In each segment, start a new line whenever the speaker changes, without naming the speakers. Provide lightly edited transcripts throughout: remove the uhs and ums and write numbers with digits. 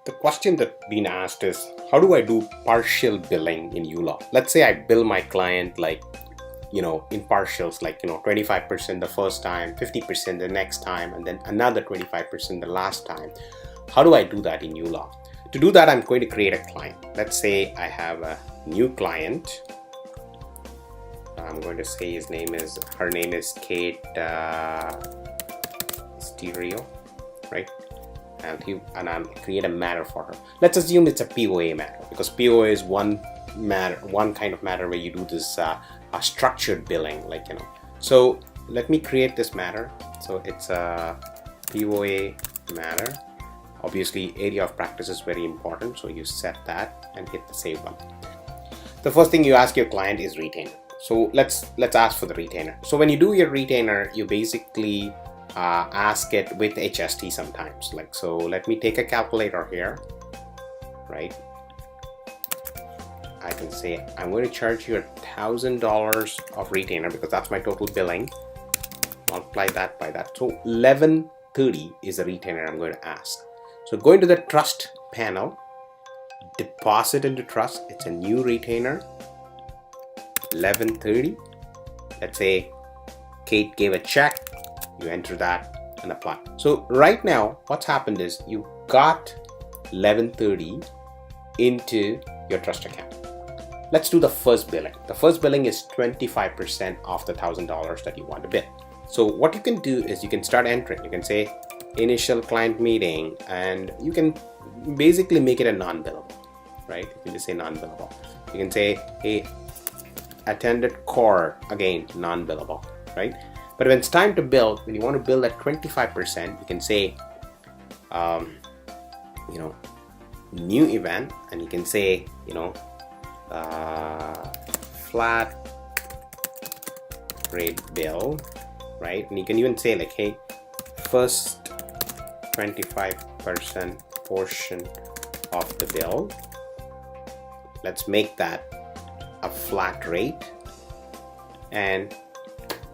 The question that been asked is, how do I do partial billing in ULaw? Let's say I bill my client like, in partials, like, 25% the first time, 50% the next time, and then another 25% the last time. How do I do that in ULaw? To do that, I'm going to create a client. Let's say I have a new client. I'm going to say her name is Kate Stereo, right? And I'll create a matter for her. Let's assume it's a POA matter, because POA is one kind of matter where you do this structured billing, So let me create this matter. So it's a POA matter. Obviously, area of practice is very important, so you set that and hit the save button. The first thing you ask your client is retainer. So let's ask for the retainer. So when you do your retainer, you basically ask it with HST sometimes. So let me take a calculator here, right? I can say I'm going to charge you $1,000 of retainer because that's my total billing. Multiply that by that. So $1,130 is the retainer I'm going to ask. So going to the trust panel, deposit into trust. It's a new retainer, $1,130. Let's say Kate gave a check. You enter that and apply. So right now, what's happened is you got $1,130 into your trust account. Let's do the first billing. The first billing is 25% of the $1,000 that you want to bill. So what you can do is you can start entering. You can say initial client meeting, and you can basically make it a non-billable, right? You can just say non-billable. You can say, hey, attended core, again, non-billable, right? But when it's time to bill, when you want to bill at 25%, you can say, new event, and you can say, flat rate bill, right? And you can even say hey, first 25% portion of the bill, let's make that a flat rate, and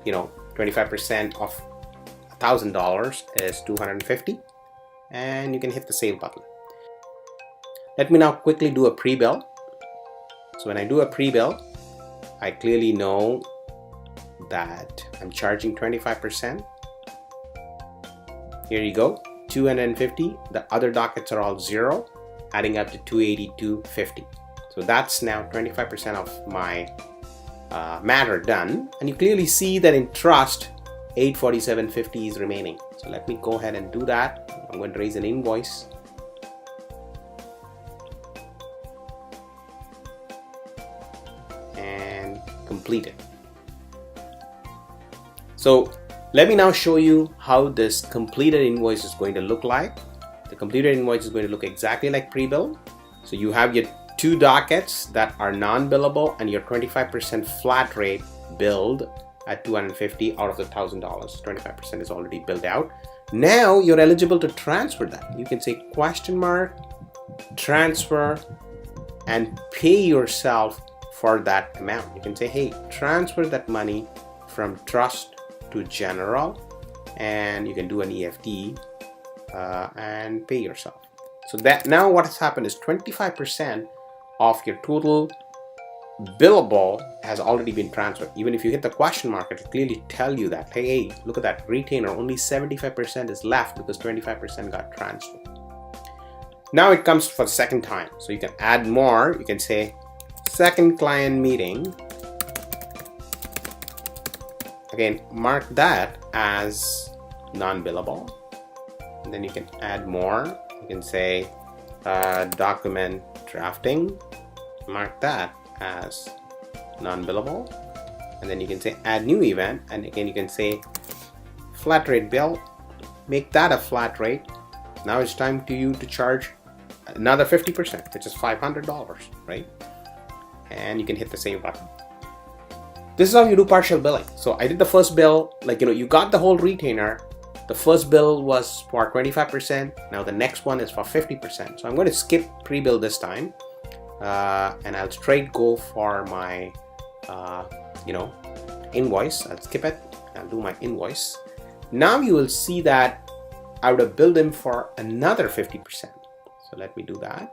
25% of $1,000 is $250, and you can hit the save button. Let me now quickly do a pre-bill. So when I do a pre-bill, I clearly know that I'm charging 25%. Here you go, $250. The other dockets are all 0, adding up to $282.50. So that's now 25% of my matter done, and you clearly see that in trust $847.50 is remaining. So let me go ahead and do that. I'm going to raise an invoice. And complete it. So let me now show you how this completed invoice is going to look like. The completed invoice is going to look exactly like pre-bill. So you have your 2 dockets that are non-billable and your 25% flat rate billed at $250 out of the $1,000. 25% is already billed out. Now you're eligible to transfer that. You can say ? transfer and pay yourself for that amount. You can say, hey, transfer that money from trust to general, and you can do an EFT and pay yourself. So that now what has happened is 25% of your total billable has already been transferred. Even if you hit the question mark, it will clearly tell you that, hey, look at that retainer, only 75% is left because 25% got transferred. Now it comes for the second time. So you can add more. You can say second client meeting. Again, mark that as non-billable. And then you can add more. You can say document drafting. Mark that as non-billable, and then you can say add new event, and again you can say flat rate bill, make that a flat rate. Now it's time to you to charge another 50%, which is $500, right? And you can hit the save button. This is how you do partial billing. So I did the first bill, you got the whole retainer. The first bill was for 25%. Now the next one is for 50%. So I'm going to skip pre-bill this time. And I'll straight go for my invoice. I'll skip it. I'll do my invoice. Now you will see that I would have billed him for another 50%. So let me do that.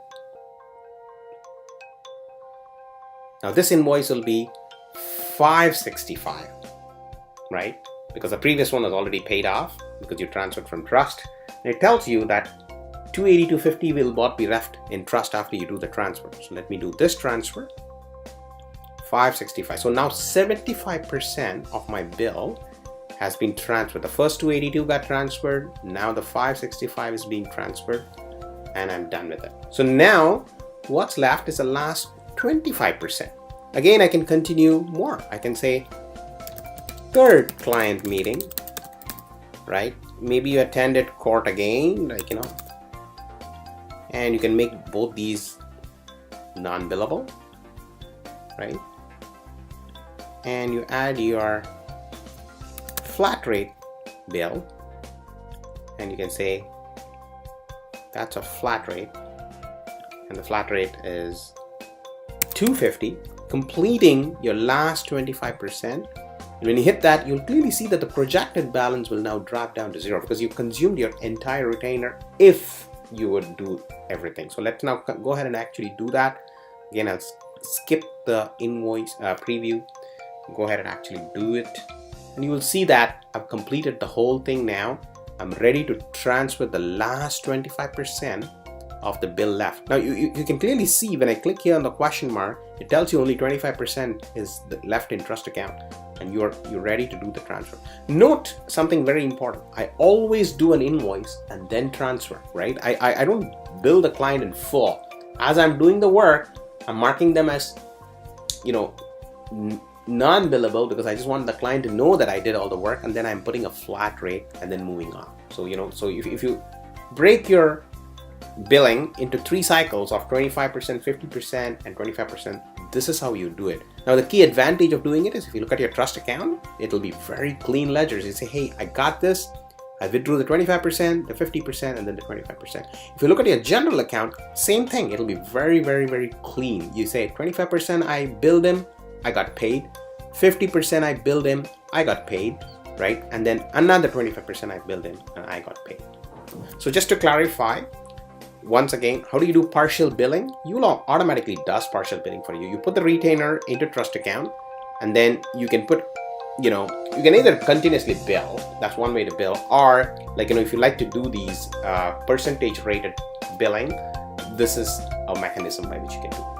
Now this invoice will be $565, right? Because the previous one was already paid off because you transferred from trust. And it tells you that $282.50 will not be left in trust after you do the transfer. So let me do this transfer. $565. So now 75% of my bill has been transferred. The first 282 got transferred. Now the 565 is being transferred, and I'm done with it. So now what's left is the last 25%. Again, I can continue more. I can say third client meeting, right? Maybe you attended court again, like, and you can make both these non-billable, right? And you add your flat rate bill, and you can say that's a flat rate, and the flat rate is $250, completing your last 25%. And when you hit that, you'll clearly see that the projected balance will now drop down to 0 because you consumed your entire retainer if you would do everything. So let's now go ahead and actually do that. Again, I'll skip the invoice preview, go ahead and actually do it, and you will see that I've completed the whole thing now. I'm ready to transfer the last 25% of the bill left. Now you can clearly see when I click here on the question mark, it tells you only 25% is left in trust account, and you're ready to do the transfer. Note something very important. I always do an invoice and then transfer, right? I don't bill the client in full. As I'm doing the work, I'm marking them as non-billable because I just want the client to know that I did all the work, and then I'm putting a flat rate and then moving on. So so if you break your billing into 3 cycles of 25%, 50%, and 25%, this is how you do it. Now the key advantage of doing it is if you look at your trust account, it'll be very clean ledgers. You say, hey, I got this, I withdrew the 25%, the 50%, and then the 25%. If you look at your general account, same thing. It'll be very, very, very clean. You say 25% I billed him, I got paid. 50% I billed him, I got paid, right? And then another 25% I billed him and I got paid. So just to clarify, once again, how do you do partial billing? YouLaw automatically does partial billing for you. You put the retainer into trust account, and then you can put, you can either continuously bill, that's one way to bill, or if you like to do these percentage rated billing, this is a mechanism by which you can do it.